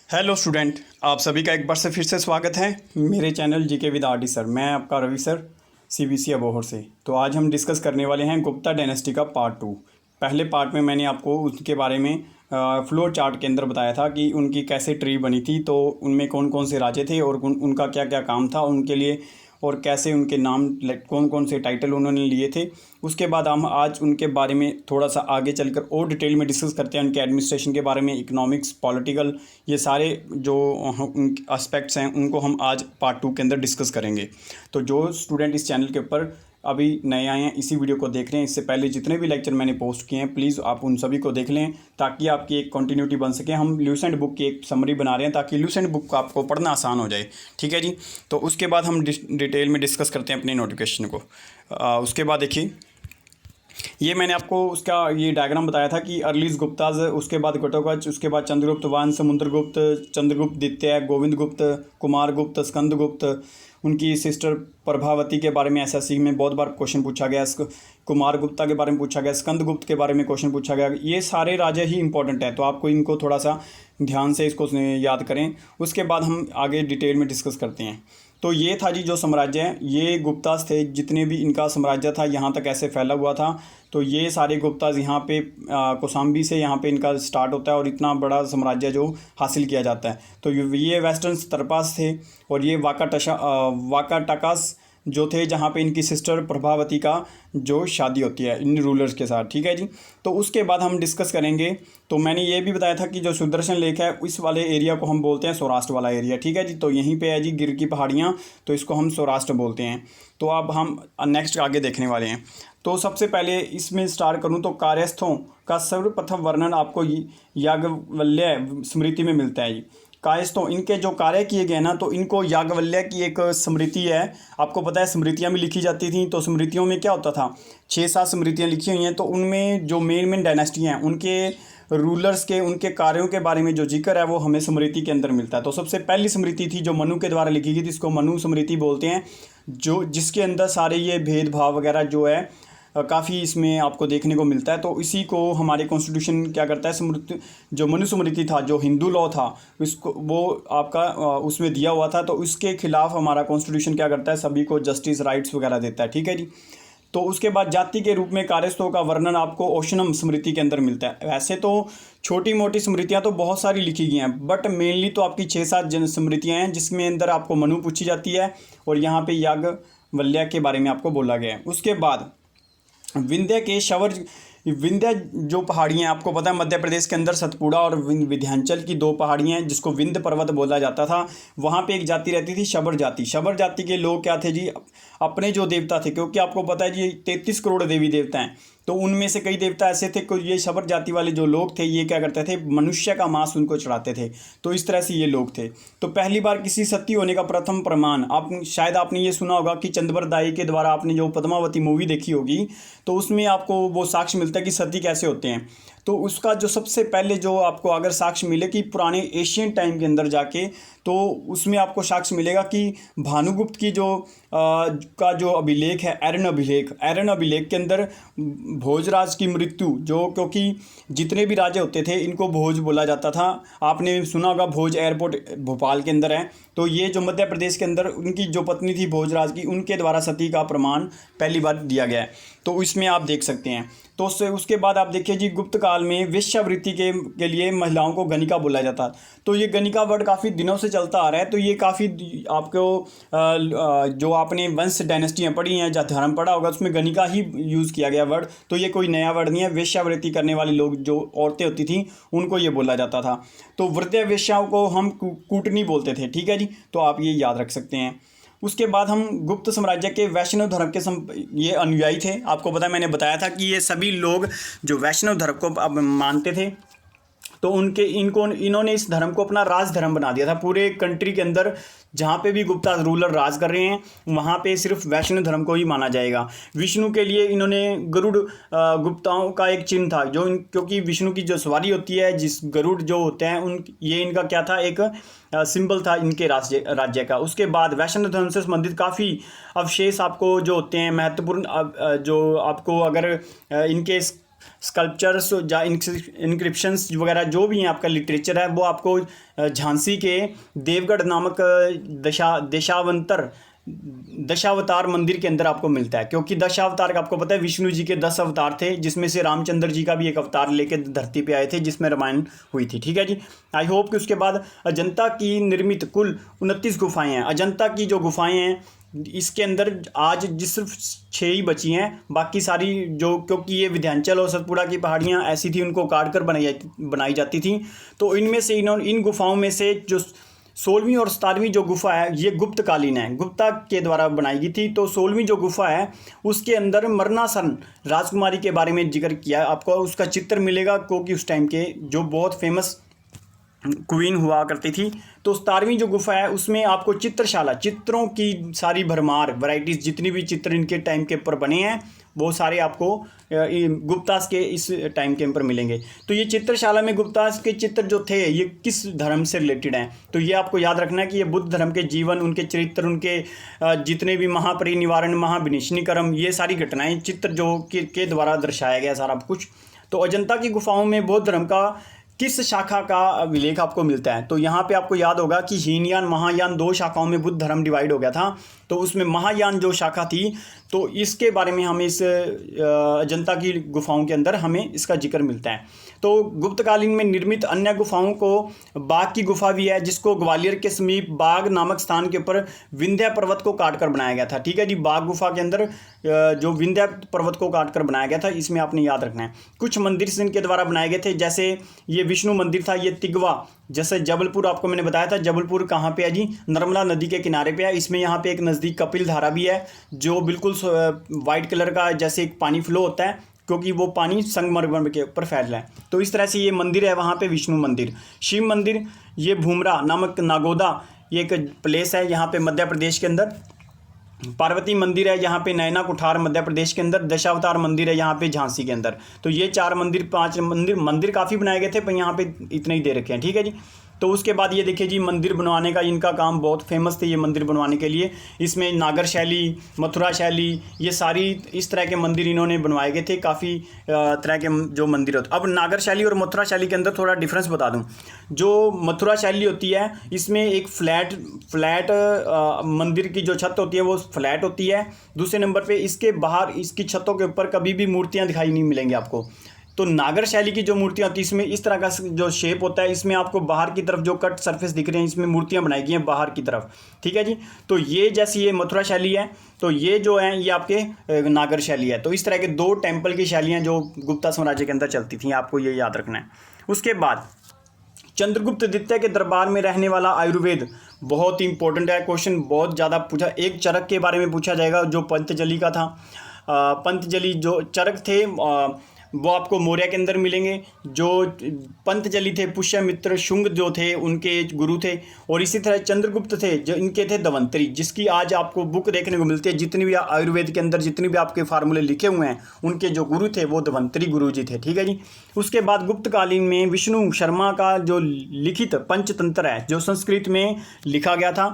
Hello student, आप सभी का एक बार से फिर से स्वागत है मेरे channel GK with RD sir. मैं आपका रवि सर, सीबीसी अबोहर से। तो आज हम डिस्कस करने वाले हैं गुप्ता डायनेस्टी का पार्ट 2। पहले पार्ट में मैंने आपको उसके बारे में फ्लो चार्ट के अंदर बताया था कि उनकी कैसे ट्री बनी थी, तो उनमें कौन कौन से राजे थे और उनका क्या क्या काम था उनके लिए, और कैसे उनके नाम कौन कौन से टाइटल उन्होंने लिए थे। उसके बाद हम आज उनके बारे में थोड़ा सा आगे चलकर और डिटेल में डिस्कस करते हैं, उनके एडमिनिस्ट्रेशन के बारे में, इकोनॉमिक्स, पॉलिटिकल, ये सारे जो एस्पेक्ट्स हैं उनको हम आज पार्ट 2 के अंदर डिस्कस करेंगे। तो जो स्टूडेंट इस चैनल के ऊपर अभी नए आए हैं, इसी वीडियो को देख रहे हैं, इससे पहले जितने भी लेक्चर मैंने पोस्ट किए हैं प्लीज़ आप उन सभी को देख लें ताकि आपकी एक कंटिन्यूटी बन सके। हम ल्यूसेंट बुक की एक समरी बना रहे हैं ताकि ल्यूसेंट बुक को आपको पढ़ना आसान हो जाए, ठीक है जी। तो उसके बाद हम डिटेल में डिस्कस करते हैं अपने नोटिफिकेशन को। उसके बाद देखिए, ये मैंने आपको उसका ये डायग्राम बताया था कि अर्लीज गुप्ताज, उसके बाद घटोत्कच, उसके बाद चंद्रगुप्त वंश, समुद्रगुप्त, चंद्रगुप्त द्वितीय, गोविंद गुप्त, कुमार गुप्त, स्कंद गुप्त, उनकी सिस्टर प्रभावती के बारे में एसएससी में बहुत बार क्वेश्चन पूछा गया। कुमार गुप्ता के बारे में पूछा गया, स्कंद गुप्त के बारे में क्वेश्चन पूछा गया। ये सारे राजा ही इंपॉर्टेंट है, तो आपको इनको थोड़ा सा ध्यान से इसको याद करें। उसके बाद हम आगे डिटेल में डिस्कस करते हैं। तो ये था जी जो साम्राज्य है, ये गुप्ताज थे, जितने भी इनका साम्राज्य था यहाँ तक ऐसे फैला हुआ था। तो ये सारे गुप्ताज यहाँ पे कौशाम्बी से यहाँ पे इनका स्टार्ट होता है और इतना बड़ा साम्राज्य जो हासिल किया जाता है। तो ये वेस्टर्न तरपास थे और ये वाकाटकास जो थे, जहाँ पे इनकी सिस्टर प्रभावती का जो शादी होती है इन रूलर्स के साथ, ठीक है जी। तो उसके बाद हम डिस्कस करेंगे। तो मैंने ये भी बताया था कि जो सुदर्शन लेक है इस वाले एरिया को हम बोलते हैं सौराष्ट्र वाला एरिया, ठीक है जी। तो यहीं पे है जी गिर की पहाड़ियाँ, तो इसको हम सौराष्ट्र बोलते हैं। तो अब हम नेक्स्ट आगे देखने वाले हैं। तो सबसे पहले इसमें स्टार्ट करूं तो कायस्थों का सर्वप्रथम वर्णन आपको याज्ञवल्क्य स्मृति में मिलता है। कायस्थों, इनके जो कार्य किए गए ना, तो इनको याज्ञवल्क्य की एक स्मृति है। आपको पता है स्मृतियाँ भी लिखी जाती थी, तो स्मृतियों में क्या होता था, 6-7 स्मृतियाँ लिखी हुई हैं। तो उनमें जो मेन डायनेस्टी हैं उनके रूलर्स के, उनके कार्यों के बारे में जो जिक्र है वो हमें स्मृति के अंदर मिलता है। तो सबसे पहली स्मृति थी जो मनु के द्वारा लिखी गई थी, इसको मनु स्मृति बोलते हैं, जो जिसके अंदर सारे ये भेदभाव वगैरह जो है काफ़ी इसमें आपको देखने को मिलता है। तो इसी को हमारे कॉन्स्टिट्यूशन क्या करता है, स्मृति जो मनुस्मृति था, जो हिंदू लॉ था, इसको वो आपका उसमें दिया हुआ था। तो उसके खिलाफ हमारा कॉन्स्टिट्यूशन क्या करता है, सभी को जस्टिस राइट्स वगैरह देता है, ठीक है जी। तो उसके बाद जाति के रूप में कायस्थों का वर्णन आपको ओशनम स्मृति के अंदर मिलता है। वैसे तो छोटी मोटी स्मृतियाँ तो बहुत सारी लिखी गई हैं, बट मेनली तो आपकी 6-7 जन स्मृतियाँ हैं जिसमें अंदर आपको मनु पूछी जाती है और यहाँ पे याज्ञवल्क्य के बारे में आपको बोला गया है। उसके बाद विंध्य जो पहाड़ियाँ आपको पता है मध्य प्रदेश के अंदर सतपुड़ा और विंध्याचल की 2 पहाड़ियाँ हैं जिसको विंध्य पर्वत बोला जाता था। वहाँ पे एक जाति रहती थी शबर जाति। शबर जाति के लोग क्या थे जी, अपने जो देवता थे, क्योंकि आपको पता है जी 33 करोड़ देवी देवता हैं, तो उनमें से कई देवता ऐसे थे कि ये शबर जाति वाले जो लोग थे ये क्या करते थे, मनुष्य का मांस उनको चढ़ाते थे। तो इस तरह से ये लोग थे। तो पहली बार किसी सती होने का प्रथम प्रमाण शायद आपने ये सुना होगा कि चंद्रबर दाई के द्वारा आपने जो पद्मावती मूवी देखी होगी, तो उसमें आपको वो साक्ष्य मिलता है कि सती कैसे होते हैं। तो उसका जो सबसे पहले जो आपको अगर साक्ष्य मिले कि पुराने एशियन टाइम के अंदर जाके, तो उसमें आपको साक्ष्य मिलेगा कि भानुगुप्त की का जो अभिलेख है, एरन अभिलेख के अंदर भोजराज की मृत्यु, जो क्योंकि जितने भी राजे होते थे इनको भोज बोला जाता था। आपने सुना होगा भोज एयरपोर्ट भोपाल के अंदर है। तो ये जो मध्य प्रदेश के अंदर उनकी जो पत्नी थी भोजराज की, उनके द्वारा सती का प्रमाण पहली बार दिया गया है। तो इसमें आप देख सकते हैं। तो उसके बाद आप देखिए जी, गुप्त काल में वेश्यावृत्ति के लिए महिलाओं को गणिका बोला जाता। तो ये गणिका वर्ड काफ़ी दिनों से चलता आ रहा है। तो ये काफ़ी आपको जो आपने वंश डायनेस्टियाँ पढ़ी हैं, जहाँ धर्म पढ़ा होगा, उसमें गणिका ही यूज़ किया गया वर्ड। तो ये कोई नया वर्ड नहीं है। वेश्यावृत्ति करने वाले लोग, जो औरतें होती थी, उनको ये बोला जाता था। तो वृद्ध वेश्याओं को हम कूटनी बोलते थे, ठीक है जी। तो आप ये याद रख सकते हैं। उसके बाद हम गुप्त साम्राज्य के वैष्णव धर्म के ये अनुयायी थे। आपको पता है मैंने बताया था कि ये सभी लोग जो वैष्णव धर्म को अब मानते थे, तो इन्होंने इस धर्म को अपना राज धर्म बना दिया था। पूरे कंट्री के अंदर जहाँ पे भी गुप्ता रूलर राज कर रहे हैं वहाँ पे सिर्फ वैष्णव धर्म को ही माना जाएगा। विष्णु के लिए इन्होंने गरुड़ गुप्ताओं का एक चिन्ह था, जो क्योंकि विष्णु की जो सवारी होती है, जिस गरुड़ जो होते हैं ये इनका क्या था, एक सिंबल था इनके राज्य का। उसके बाद वैष्णव धर्म से संबंधित काफ़ी अवशेष आपको जो होते हैं महत्वपूर्ण, जो आपको अगर इनके स्कल्पचर्स या इंक्रिप्शंस वगैरह जो भी हैं, आपका लिटरेचर है, वो आपको झांसी के देवगढ़ नामक दशावतार मंदिर के अंदर आपको मिलता है। क्योंकि दशावतार का आपको पता है विष्णु जी के 10 अवतार थे, जिसमें से रामचंद्र जी का भी एक अवतार लेके धरती पे आए थे, जिसमें रामायण हुई थी। ठीक है जी। आई होप कि उसके बाद अजंता की निर्मित कुल 29 गुफाएं हैं। अजंता की जो गुफाएं हैं इसके अंदर आज सिर्फ 6 ही बची हैं, बाकी सारी जो, क्योंकि ये विंध्याचल और सतपुड़ा की पहाड़ियाँ ऐसी थी, उनको काट कर बनाई जाती थी। तो इनमें से इन गुफाओं में से जो 16वीं और 17वीं जो गुफा है ये गुप्तकालीन है, गुप्ता के द्वारा बनाई गई थी। तो 16वीं जो गुफा है उसके अंदर मरनासन राजकुमारी के बारे में जिक्र किया है। आपको उसका चित्र मिलेगा, क्योंकि उस टाइम के जो बहुत फेमस क्वीन हुआ करती थी। तो 17वीं जो गुफा है उसमें आपको चित्रशाला, चित्रों की सारी भरमार वैरायटीज़, जितनी भी चित्र इनके टाइम के ऊपर बने हैं वो सारे आपको गुप्तास के इस टाइम के ऊपर मिलेंगे। तो ये चित्रशाला में गुप्तास के चित्र जो थे ये किस धर्म से रिलेटेड हैं, तो ये आपको याद रखना है कि ये बुद्ध धर्म के जीवन, उनके चरित्र, उनके जितने भी महापरिनिवारण, महाविनिष्णीकर्म, ये सारी घटनाएं चित्र जो के द्वारा दर्शाया गया सारा कुछ। तो अजंता की गुफाओं में बौद्ध धर्म का किस शाखा का विलेख आपको मिलता है, तो यहाँ पे आपको याद होगा कि हीनयान महायान 2 शाखाओं में बुद्ध धर्म डिवाइड हो गया था। तो उसमें महायान जो शाखा थी, तो इसके बारे में हमें इस अजंता की गुफाओं के अंदर हमें इसका जिक्र मिलता है। तो गुप्तकालीन में निर्मित अन्य गुफाओं को बाघ की गुफा भी है, जिसको ग्वालियर के समीप बाघ नामक स्थान के ऊपर विंध्य पर्वत को काट कर बनाया गया था। ठीक है जी। बाघ गुफा के अंदर जो विंध्य पर्वत को काट कर बनाया गया था, इसमें आपने याद रखना है। कुछ मंदिर इनके द्वारा बनाए गए थे, जैसे ये विष्णु मंदिर था, ये तिगवा, जैसे जबलपुर आपको मैंने बताया था, जबलपुर कहाँ पे है जी, नर्मदा नदी के किनारे पे है। इसमें यहाँ पे एक नज़दीक कपिल धारा भी है, जो बिल्कुल वाइट कलर का जैसे एक पानी फ्लो होता है, क्योंकि वो पानी संगमरमर के ऊपर फैल रहा है। तो इस तरह से ये मंदिर है वहाँ पे विष्णु मंदिर। शिव मंदिर, ये भूमरा नामक नागोदा, ये एक प्लेस है यहाँ पे मध्य प्रदेश के अंदर। पार्वती मंदिर है यहाँ पे नैना कुठार मध्य प्रदेश के अंदर। दशावतार मंदिर है यहाँ पे झांसी के अंदर। तो ये 4 मंदिर, 5 मंदिर काफ़ी बनाए गए थे, पर यहाँ पे इतने ही दे रखे हैं। ठीक है जी। तो उसके बाद ये देखिए जी, मंदिर बनवाने का इनका काम बहुत फेमस थे ये मंदिर बनवाने के लिए। इसमें नागर शैली, मथुरा शैली, ये सारी इस तरह के मंदिर इन्होंने बनवाए गए थे। काफ़ी तरह के जो मंदिर होते। अब नागर शैली और मथुरा शैली के अंदर थोड़ा डिफरेंस बता दूं। जो मथुरा शैली होती है, इसमें एक फ्लैट मंदिर की जो छत होती है वो फ्लैट होती है। दूसरे नंबर पे इसके बाहर, इसकी छतों के ऊपर कभी भी मूर्तियाँ दिखाई नहीं मिलेंगी आपको। तो नागर शैली की जो मूर्तियाँ होती है, इसमें इस तरह का जो शेप होता है, इसमें आपको बाहर की तरफ जो कट सरफेस दिख रहे हैं, इसमें मूर्तियाँ बनाई गई हैं बाहर की तरफ। ठीक है जी। तो ये जैसी ये मथुरा शैली है, तो ये जो है ये आपके नागर शैली है। तो इस तरह के 2 टेम्पल की शैलियाँ जो गुप्ता साम्राज्य के अंदर चलती थी, आपको ये याद रखना है। उसके बाद चंद्रगुप्त द्वितीय के दरबार में रहने वाला आयुर्वेद बहुत ही इंपॉर्टेंट है। क्वेश्चन बहुत ज़्यादा पूछा। एक चरक के बारे में पूछा जाएगा जो पंतजलि का था। पंतजलि जो चरक थे वो आपको मौर्य के अंदर मिलेंगे। जो पंतजलि थे, पुष्यमित्र शुंग जो थे उनके गुरु थे। और इसी तरह चंद्रगुप्त थे, जो इनके थे धन्वंतरी, जिसकी आज आपको बुक देखने को मिलती है। जितनी भी आयुर्वेद के अंदर जितने भी आपके फार्मूले लिखे हुए हैं, उनके जो गुरु थे वो धन्वंतरी गुरु जी थे। ठीक है जी। उसके बाद गुप्तकालीन में विष्णु शर्मा का जो लिखित पंचतंत्र है, जो संस्कृत में लिखा गया था,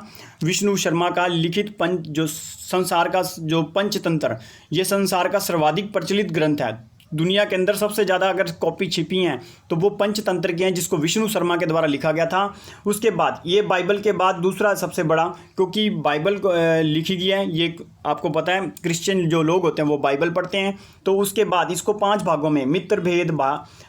विष्णु शर्मा का लिखित जो संसार का जो पंचतंत्र, ये संसार का सर्वाधिक प्रचलित ग्रंथ है। दुनिया के अंदर सबसे ज़्यादा अगर कॉपी छिपी हैं तो वो पंचतंत्र की हैं, जिसको विष्णु शर्मा के द्वारा लिखा गया था। उसके बाद ये बाइबल के बाद दूसरा सबसे बड़ा, क्योंकि बाइबल लिखी गई है, ये आपको पता है क्रिश्चियन जो लोग होते हैं वो बाइबल पढ़ते हैं। तो उसके बाद इसको 5 भागों में, मित्र भेद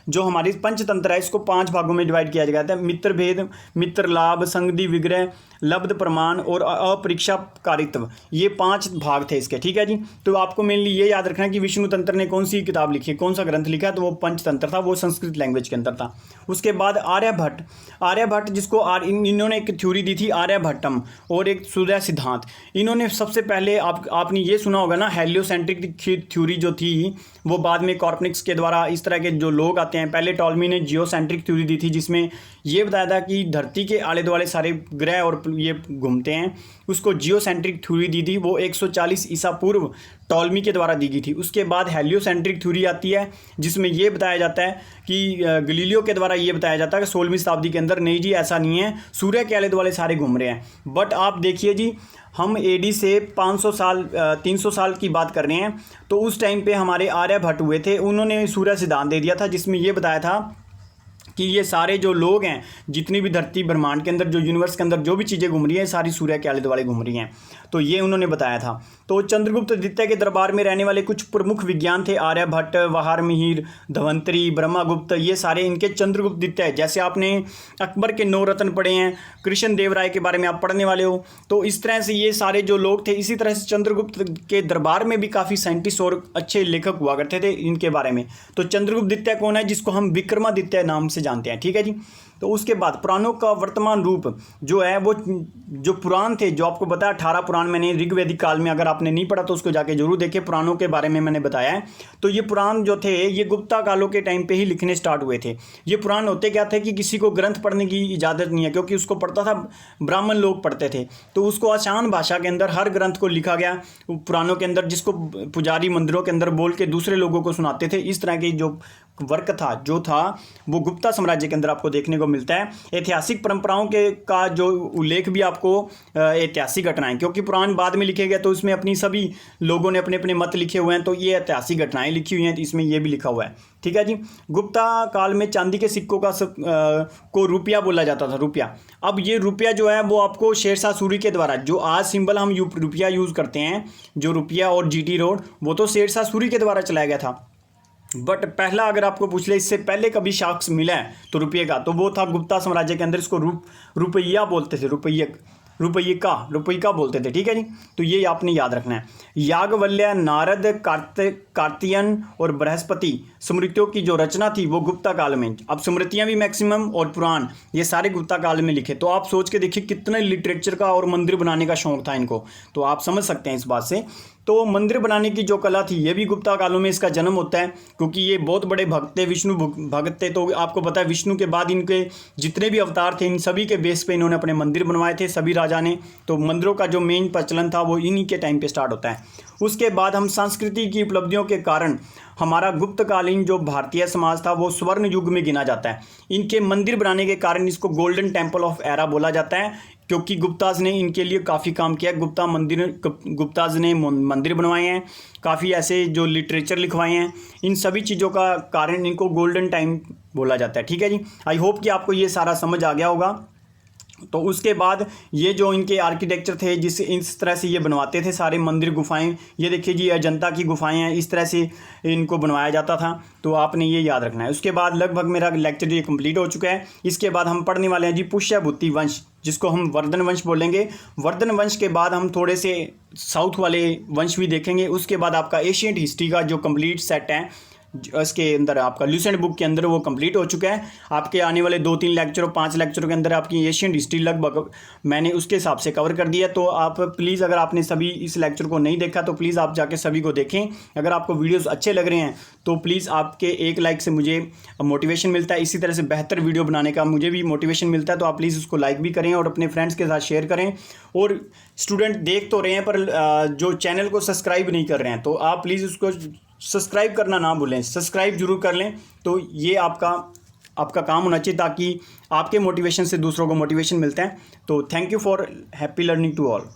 जो हमारी पंचतंत्र है, इसको 5 भागों में डिवाइड किया गया था। मित्र भेद, मित्र लाभ, संधि विग्रह, लब्ध प्रमाण और अपरीक्षाकारित्व, ये 5 भाग थे इसके। ठीक है जी। तो आपको मेनली ये याद रखना है कि विष्णु तंत्र ने कौन सी किताब लिखी, कौन सा ग्रंथ लिखा है, तो वो पंचतंत्र था, वो संस्कृत लैंग्वेज के अंदर था। उसके बाद आर्यभट्ट जिसको इन्होंने एक थ्योरी दी थी आर्यभट्टम, और एक सूर्य सिद्धांत। इन्होंने सबसे पहले आपने ये सुना होगा ना, हेलियोसेंट्रिक थ्योरी जो थी वो बाद में कॉर्पनिक्स के द्वारा, इस तरह के जो लोग आते हैं, पहले टॉलमी ने जियोसेंट्रिक थ्योरी दी थी, जिसमें ये बताया था कि धरती के आले दुआले सारे ग्रह और ये घूमते हैं, उसको जियोसेंट्रिक थ्योरी दी थी, वो 140 ईसा पूर्व टॉलमी के द्वारा दी गई थी। उसके बाद हेलियोसेंट्रिक थ्योरी आती है, जिसमें ये बताया जाता है कि गलीलियो के द्वारा ये बताया जाता है कि 16वीं शताब्दी के अंदर नहीं जी ऐसा नहीं है, सूर्य के आले दुआले सारे घूम रहे हैं। बट आप देखिए जी, हम एडी से 500 साल 300 साल की बात कर रहे हैं, तो उस टाइम पे हमारे आर्यभट्ट हुए थे, उन्होंने सूर्य सिद्धांत दे दिया था, जिसमें ये बताया था कि ये सारे जो लोग हैं, जितनी भी धरती ब्रह्मांड के अंदर जो यूनिवर्स के अंदर जो भी चीज़ें घूम रही हैं, सारी सूर्य के आले दुआले घूम रही हैं। तो ये उन्होंने बताया था। तो चंद्रगुप्त द्वितीय के दरबार में रहने वाले कुछ प्रमुख विज्ञान थे, आर्यभट्ट, वहारमिहिर, धवंतरी, ब्रह्मगुप्त, ये सारे इनके चंद्रगुप्त द्वितीय। जैसे आपने अकबर के 9 रत्न पढ़े हैं, कृष्ण देव राय के बारे में आप पढ़ने वाले हो, तो इस तरह से ये सारे जो लोग थे, इसी तरह से चंद्रगुप्त के दरबार में भी काफ़ी साइंटिस्ट और अच्छे लेखक हुआ करते थे इनके बारे में। तो चंद्रगुप्त द्वितीय कौन है? जिसको हम विक्रमादित्य नाम से जानते हैं, ठीक है जी। तो उसके बाद पुराणों का वर्तमान रूप जो है, वो जो पुराण थे, जो आपको बताया 18 पुराण मैंने ऋग्वेदिक काल में, अगर आपने नहीं पढ़ा तो उसको जाके जरूर देखें, पुराणों के बारे में मैंने बताया है। तो ये पुराण जो थे, ये गुप्ता कालों के टाइम पे ही लिखने स्टार्ट हुए थे। ये पुराण होते क्या थे कि किसी को ग्रंथ पढ़ने की इजाज़त नहीं है, क्योंकि उसको पढ़ता था ब्राह्मण लोग पढ़ते थे, तो उसको आसान भाषा के अंदर हर ग्रंथ को लिखा गया पुराणों के अंदर, जिसको पुजारी मंदिरों के अंदर बोल के दूसरे लोगों को सुनाते थे। इस तरह की जो वर्क था वो गुप्ता साम्राज्य के अंदर आपको देखने को मिलता है। ऐतिहासिक परंपराओं के का जो उल्लेख भी आपको ऐतिहासिक घटनाएं, क्योंकि पुराण बाद में लिखे गए, तो इसमें अपनी सभी लोगों ने अपने अपने मत लिखे हुए हैं, तो ये ऐतिहासिक घटनाएं लिखी हुई हैं, तो इसमें ये भी लिखा हुआ है, ठीक है जी। गुप्ता काल में चांदी के सिक्कों को रुपया बोला जाता था, रुपया। अब ये रुपया जो है वो आपको शेरशाह सूरी के द्वारा, जो आज सिंबल हम रुपया यूज़ करते हैं, जो रुपया और जीटी रोड, वो तो शेरशाह सूरी के द्वारा चलाया गया था। बट पहला अगर आपको पूछ ले इससे पहले कभी साक्ष्य मिला है तो रुपये का, तो वो था गुप्ता साम्राज्य के अंदर, इसको रुपया बोलते थे, रुपयिका बोलते थे, ठीक है जी। तो ये आपने याद रखना है। याज्ञवल्क्य, नारद, कार्तियन और बृहस्पति स्मृतियों की जो रचना थी वो गुप्ता काल में। अब स्मृतियां भी मैक्सिमम और पुराण ये सारे गुप्ता काल में लिखे। तो आप सोच के देखिए कितने लिटरेचर का और मंदिर बनाने का शौक था इनको, तो आप समझ सकते हैं इस बात से। तो मंदिर बनाने की जो कला थी, ये भी गुप्ता कालों में इसका जन्म होता है, क्योंकि ये बहुत बड़े भक्त थे, विष्णु भक्त थे। तो आपको पता है विष्णु के बाद इनके जितने भी अवतार थे, इन सभी के बेस पे इन्होंने अपने मंदिर बनवाए थे, सभी राजा ने। तो मंदिरों का जो मेन प्रचलन था वो इन्हीं के टाइम पे स्टार्ट होता है। उसके बाद हम संस्कृति की उपलब्धियों के कारण हमारा गुप्तकालीन जो भारतीय समाज था वो स्वर्ण युग में गिना जाता है। इनके मंदिर बनाने के कारण इसको गोल्डन टेम्पल ऑफ एरा बोला जाता है, क्योंकि गुप्ताज ने इनके लिए काफ़ी काम किया। गुप्ताज ने मंदिर बनवाए हैं, काफ़ी ऐसे जो लिटरेचर लिखवाए हैं, इन सभी चीज़ों का कारण इनको गोल्डन टाइम बोला जाता है, ठीक है जी। आई होप कि आपको ये सारा समझ आ गया होगा। तो उसके बाद ये जो इनके आर्किटेक्चर थे, इस तरह से ये बनवाते थे सारे मंदिर, गुफाएं। ये देखिए जी, अजंता की गुफाएं हैं, इस तरह से इनको बनवाया जाता था। तो आपने ये याद रखना है। उसके बाद लगभग मेरा लेक्चर ये कंप्लीट हो चुका है। इसके बाद हम पढ़ने वाले हैं जी पुष्यभूति वंश, जिसको हम वर्धन वंश बोलेंगे। वर्धन वंश के बाद हम थोड़े से साउथ वाले वंश भी देखेंगे। उसके बाद आपका एशियंट हिस्ट्री का जो कंप्लीट सेट है, इसके अंदर आपका ल्यूसेंट बुक के अंदर वो कंप्लीट हो चुका है। आपके आने वाले 2-3 लेक्चर और 5 लेक्चरों के अंदर आपकी एशियन हिस्ट्री लगभग मैंने उसके हिसाब से कवर कर दिया। तो आप प्लीज़, अगर आपने सभी इस लेक्चर को नहीं देखा तो प्लीज़ आप जाके सभी को देखें। अगर आपको वीडियोस अच्छे लग रहे हैं तो प्लीज़ आपके एक लाइक से मुझे मोटिवेशन मिलता है, इसी तरह से बेहतर वीडियो बनाने का मुझे भी मोटिवेशन मिलता है। तो आप प्लीज़ उसको लाइक भी करें और अपने फ्रेंड्स के साथ शेयर करें। और स्टूडेंट देख तो रहे हैं पर जो चैनल को सब्सक्राइब नहीं कर रहे हैं, तो आप प्लीज़ उसको सब्सक्राइब करना ना भूलें, सब्सक्राइब जरूर कर लें। तो ये आपका काम होना चाहिए, ताकि आपके मोटिवेशन से दूसरों को मोटिवेशन मिलता है। तो thank you for happy learning to all.